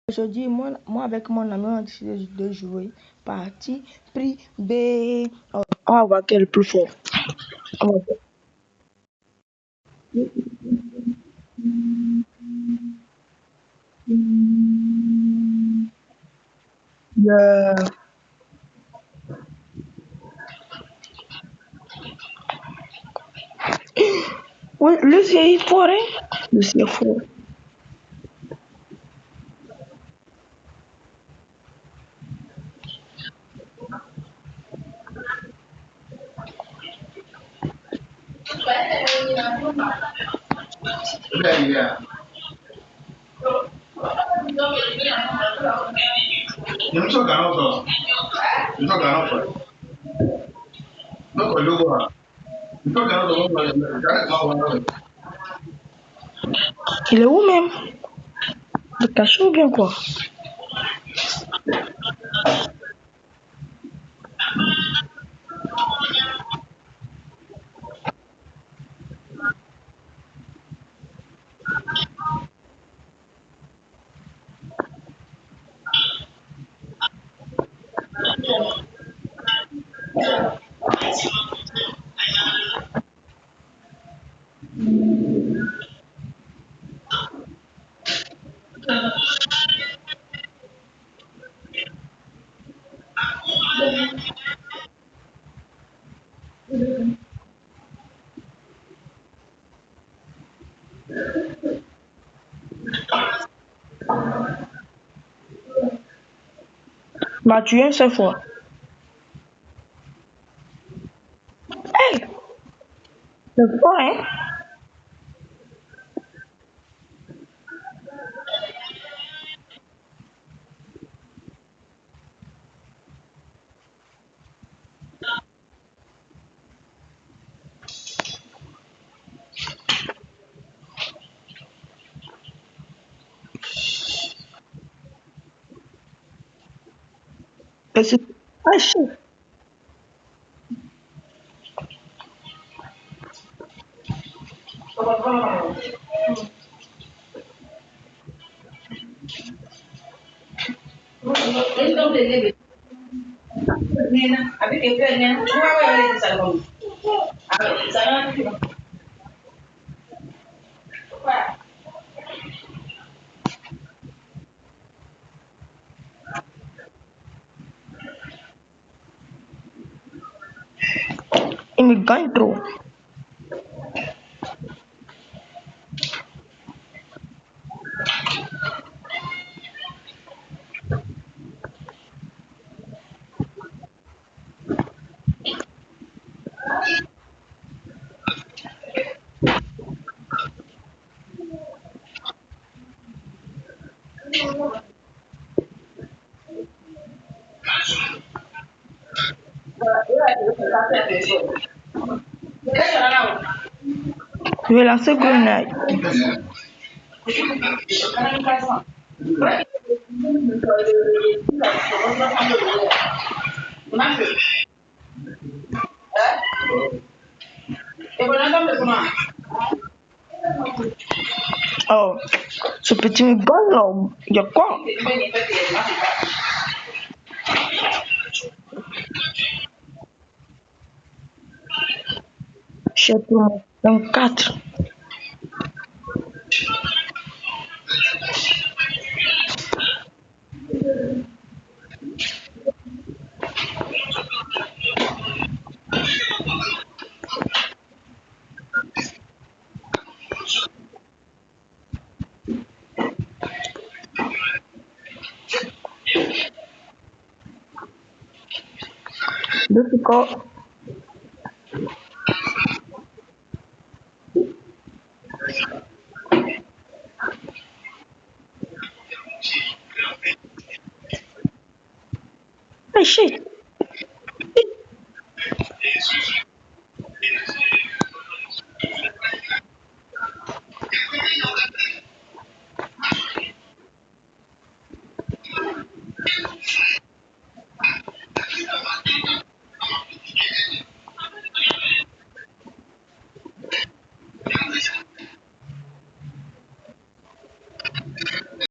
Aujourd'hui, moi avec mon ami, on a décidé de jouer partie privée. On va voir quel est le plus fort. On va voir. Le, oui, le c'est fort, hein? Le c'est fort. Yeah. Yung so gano to. Yung so gano to. No ko lugo ha. Yung so gano to mo ba? Kaya ma wa. Il est où même? Le cachot ou bien quoi? Bah, tu es c'est fort. Hey! C'est fort, hein? Et c'est pas chaud. Il me gagne trop. Je vais lancer grenade. Oh, ce petit me gagne là. Il y a quoi? J'ai pour mon 4. Difficult. Hey, shit.